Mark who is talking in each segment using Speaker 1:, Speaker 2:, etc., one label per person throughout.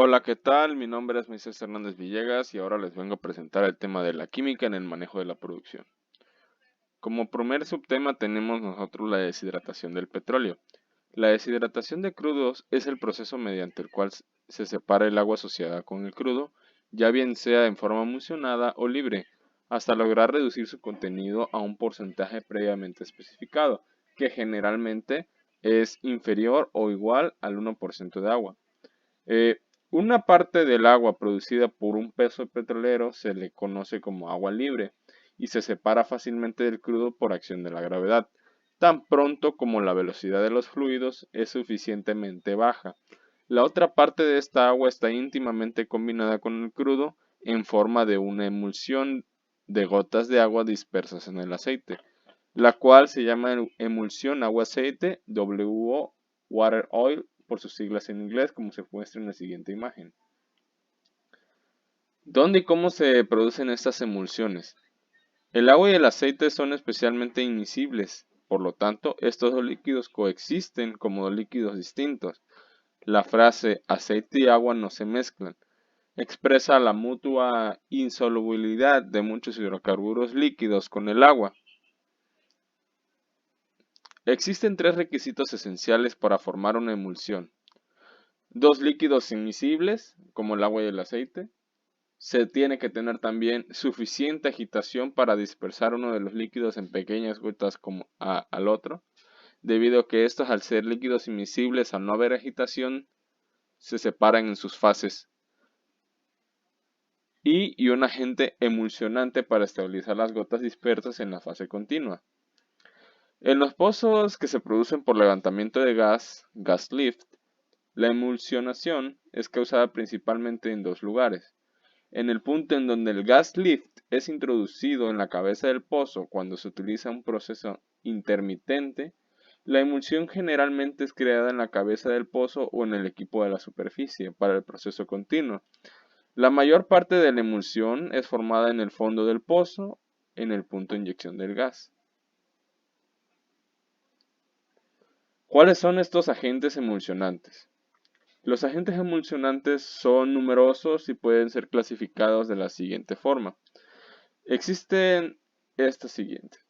Speaker 1: Hola, ¿qué tal? Mi nombre es Moisés Hernández Villegas y ahora les vengo a presentar el tema de la química en el manejo de la producción. Como primer subtema tenemos nosotros la deshidratación del petróleo. La deshidratación de crudos es el proceso mediante el cual se separa el agua asociada con el crudo, ya bien sea en forma emulsionada o libre, hasta lograr reducir su contenido a un porcentaje previamente especificado, que generalmente es inferior o igual al 1% de agua. Eh, una parte del agua producida por un peso petrolero se le conoce como agua libre y se separa fácilmente del crudo por acción de la gravedad, tan pronto como la velocidad de los fluidos es suficientemente baja. La otra parte de esta agua está íntimamente combinada con el crudo en forma de una emulsión de gotas de agua dispersas en el aceite, la cual se llama emulsión agua-aceite, WO, water oil, por sus siglas en inglés, como se muestra en la siguiente imagen. ¿Dónde y cómo se producen estas emulsiones? El agua y el aceite son especialmente immiscibles, por lo tanto, estos dos líquidos coexisten como dos líquidos distintos. La frase aceite y agua no se mezclan expresa la mutua insolubilidad de muchos hidrocarburos líquidos con el agua. Existen tres requisitos esenciales para formar una emulsión. Dos líquidos inmiscibles, como el agua y el aceite. Se tiene que tener también suficiente agitación para dispersar uno de los líquidos en pequeñas gotas como al otro, debido a que estos, al ser líquidos inmiscibles, al no haber agitación, se separan en sus fases. Y un agente emulsionante para estabilizar las gotas dispersas en la fase continua. En los pozos que se producen por levantamiento de gas lift, la emulsionación es causada principalmente en dos lugares. En el punto en donde el gas lift es introducido en la cabeza del pozo cuando se utiliza un proceso intermitente, la emulsión generalmente es creada en la cabeza del pozo o en el equipo de la superficie para el proceso continuo. La mayor parte de la emulsión es formada en el fondo del pozo, en el punto de inyección del gas. ¿Cuáles son estos agentes emulsionantes? Los agentes emulsionantes son numerosos y pueden ser clasificados de la siguiente forma. Existen estas siguientes.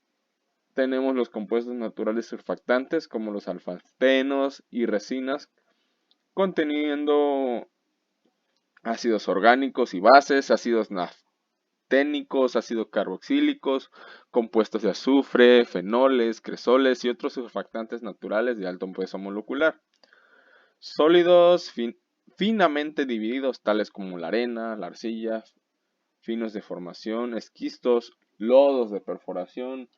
Speaker 1: Tenemos los compuestos naturales surfactantes como los alfantenos y resinas conteniendo ácidos orgánicos y bases, ácidos nafténicos, ácidos carboxílicos, compuestos de azufre, fenoles, cresoles y otros surfactantes naturales de alto peso molecular. Sólidos finamente divididos tales como la arena, la arcilla, finos de formación, esquistos, lodos de perforación,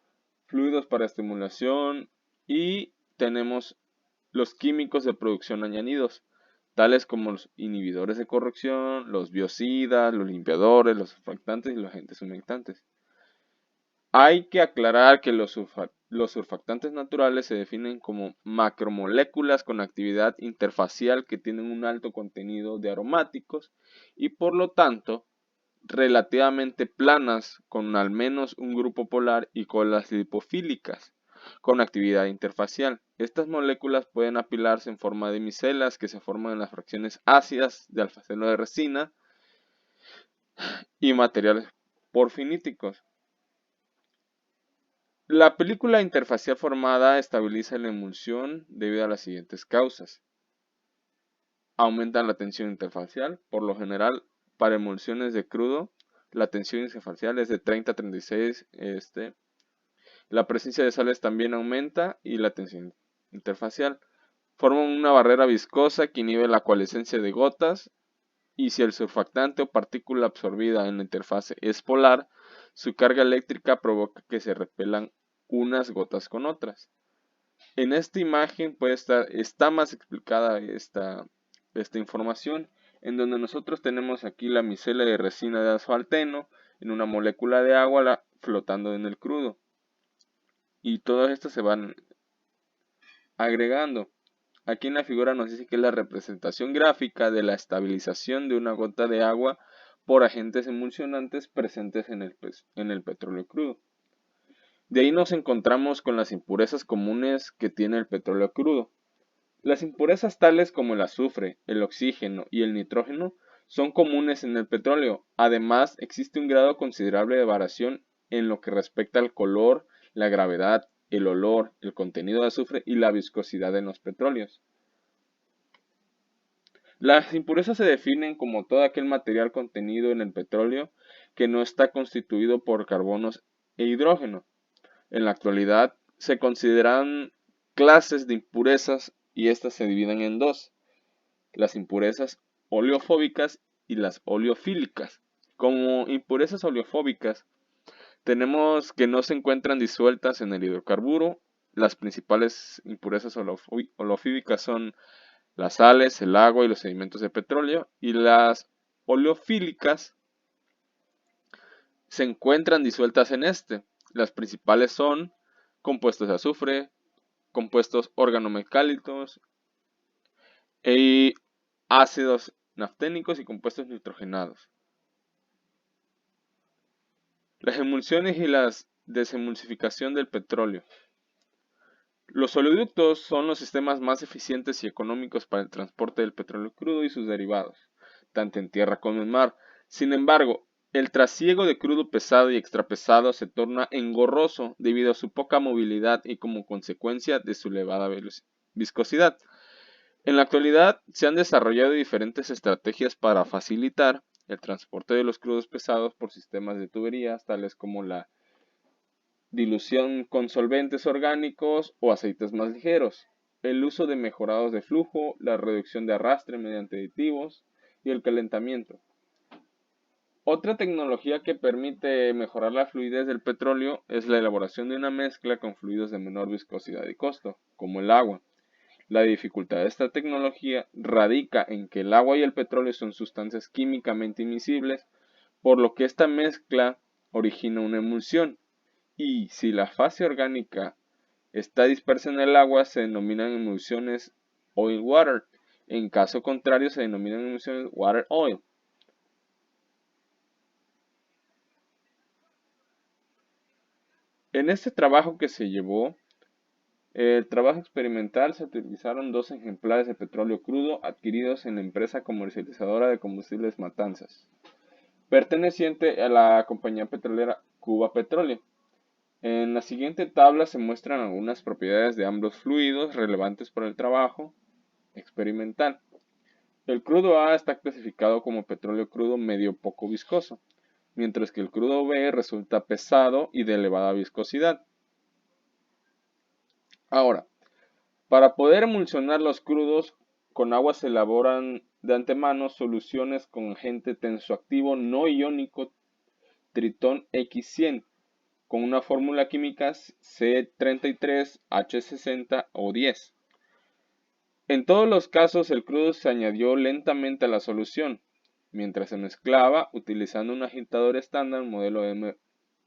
Speaker 1: fluidos para estimulación y tenemos los químicos de producción añadidos, tales como los inhibidores de corrosión, los biocidas, los limpiadores, los surfactantes y los agentes humectantes. Hay que aclarar que los surfactantes naturales se definen como macromoléculas con actividad interfacial que tienen un alto contenido de aromáticos y por lo tanto relativamente planas con al menos un grupo polar y colas lipofílicas con actividad interfacial. Estas moléculas pueden apilarse en forma de micelas que se forman en las fracciones ácidas de alfacelo de resina y materiales porfiníticos. La película interfacial formada estabiliza la emulsión debido a las siguientes causas. Aumentan la tensión interfacial, por lo general para emulsiones de crudo, la tensión interfacial es de 30 a 36. La presencia de sales también aumenta y la tensión interfacial. Forman una barrera viscosa que inhibe la coalescencia de gotas y si el surfactante o partícula absorbida en la interfase es polar, su carga eléctrica provoca que se repelan unas gotas con otras. En esta imagen está más explicada esta información, en donde nosotros tenemos aquí la micela de resina de asfalteno en una molécula de agua flotando en el crudo. Y todas estas se van agregando. Aquí en la figura nos dice que es la representación gráfica de la estabilización de una gota de agua por agentes emulsionantes presentes en el petróleo crudo. De ahí nos encontramos con las impurezas comunes que tiene el petróleo crudo. Las impurezas tales como el azufre, el oxígeno y el nitrógeno son comunes en el petróleo. Además, existe un grado considerable de variación en lo que respecta al color, la gravedad, el olor, el contenido de azufre y la viscosidad en los petróleos. Las impurezas se definen como todo aquel material contenido en el petróleo que no está constituido por carbonos e hidrógeno. En la actualidad se consideran clases de impurezas y estas se dividen en dos: las impurezas oleofóbicas y las oleofílicas. Como impurezas oleofóbicas, tenemos que no se encuentran disueltas en el hidrocarburo. Las principales impurezas oleofílicas son las sales, el agua y los sedimentos de petróleo. Y las oleofílicas se encuentran disueltas en este. Las principales son compuestos de azufre, compuestos organometálicos y ácidos nafténicos y compuestos nitrogenados. Las emulsiones y la desemulsificación del petróleo. Los oleoductos son los sistemas más eficientes y económicos para el transporte del petróleo crudo y sus derivados, tanto en tierra como en mar. Sin embargo, el trasiego de crudo pesado y extrapesado se torna engorroso debido a su poca movilidad y como consecuencia de su elevada viscosidad. En la actualidad se han desarrollado diferentes estrategias para facilitar el transporte de los crudos pesados por sistemas de tuberías, tales como la dilución con solventes orgánicos o aceites más ligeros, el uso de mejorados de flujo, la reducción de arrastre mediante aditivos y el calentamiento. Otra tecnología que permite mejorar la fluidez del petróleo es la elaboración de una mezcla con fluidos de menor viscosidad y costo, como el agua. La dificultad de esta tecnología radica en que el agua y el petróleo son sustancias químicamente invisibles, por lo que esta mezcla origina una emulsión. Y si la fase orgánica está dispersa en el agua, se denominan emulsiones oil-water. En caso contrario, se denominan emulsiones water-oil. En este trabajo que se llevó, el trabajo experimental, se utilizaron dos ejemplares de petróleo crudo adquiridos en la empresa comercializadora de combustibles Matanzas, perteneciente a la compañía petrolera Cuba Petróleo. En la siguiente tabla se muestran algunas propiedades de ambos fluidos relevantes para el trabajo experimental. El crudo A está clasificado como petróleo crudo medio poco viscoso, mientras que el crudo B resulta pesado y de elevada viscosidad. Ahora, para poder emulsionar los crudos, con agua se elaboran de antemano soluciones con agente tensoactivo no iónico Tritón X100, con una fórmula química C33H60O10. En todos los casos el crudo se añadió lentamente a la solución, mientras se mezclaba utilizando un agitador estándar modelo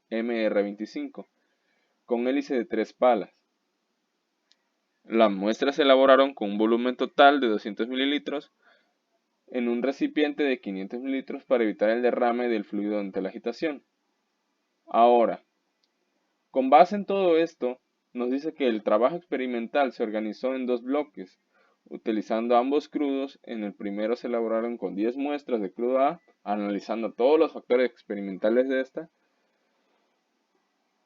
Speaker 1: MR25, con hélice de 3 palas. Las muestras se elaboraron con un volumen total de 200 mililitros en un recipiente de 500 mililitros para evitar el derrame del fluido durante la agitación. Ahora, con base en todo esto, nos dice que el trabajo experimental se organizó en dos bloques, utilizando ambos crudos. En el primero se elaboraron con 10 muestras de crudo A, analizando todos los factores experimentales de esta,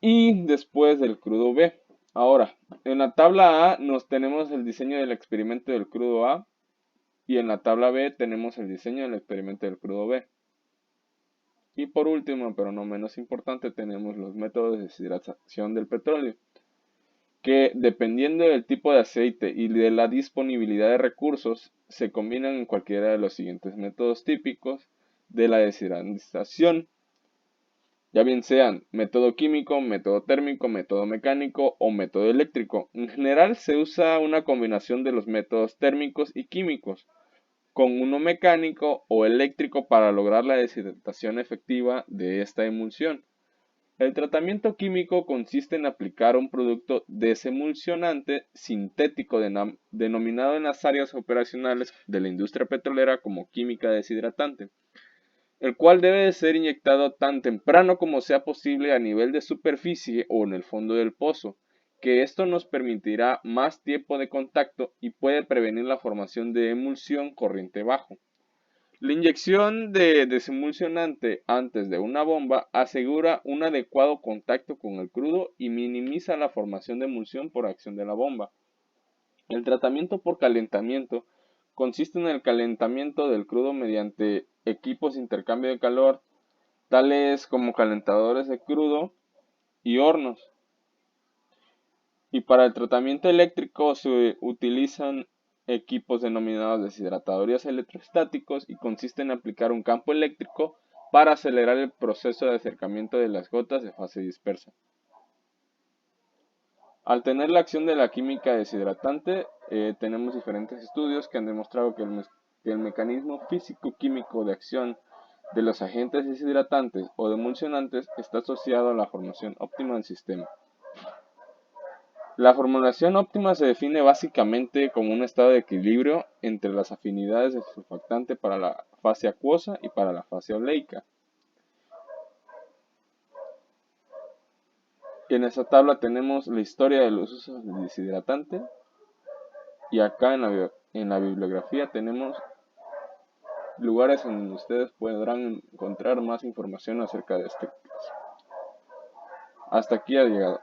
Speaker 1: y después del crudo B. Ahora, en la tabla A nos tenemos el diseño del experimento del crudo A, y en la tabla B tenemos el diseño del experimento del crudo B. Y por último, pero no menos importante, tenemos los métodos de deshidratación del petróleo, que dependiendo del tipo de aceite y de la disponibilidad de recursos, se combinan en cualquiera de los siguientes métodos típicos de la deshidratación, ya bien sean método químico, método térmico, método mecánico o método eléctrico. En general se usa una combinación de los métodos térmicos y químicos, con uno mecánico o eléctrico para lograr la deshidratación efectiva de esta emulsión. El tratamiento químico consiste en aplicar un producto desemulsionante sintético denominado en las áreas operacionales de la industria petrolera como química deshidratante, el cual debe de ser inyectado tan temprano como sea posible a nivel de superficie o en el fondo del pozo, que esto nos permitirá más tiempo de contacto y puede prevenir la formación de emulsión corriente bajo. La inyección de desemulsionante antes de una bomba asegura un adecuado contacto con el crudo y minimiza la formación de emulsión por acción de la bomba. El tratamiento por calentamiento consiste en el calentamiento del crudo mediante equipos de intercambio de calor, tales como calentadores de crudo y hornos. Y para el tratamiento eléctrico se utilizan equipos denominados deshidratadores electrostáticos y consiste en aplicar un campo eléctrico para acelerar el proceso de acercamiento de las gotas de fase dispersa. Al tener la acción de la química deshidratante, tenemos diferentes estudios que han demostrado que el mecanismo físico-químico de acción de los agentes deshidratantes o emulsionantes está asociado a la formación óptima del sistema. La formulación óptima se define básicamente como un estado de equilibrio entre las afinidades del surfactante para la fase acuosa y para la fase oleica. En esta tabla tenemos la historia de los usos del deshidratante y acá en la bibliografía tenemos lugares en donde ustedes podrán encontrar más información acerca de este caso. Hasta aquí ha llegado.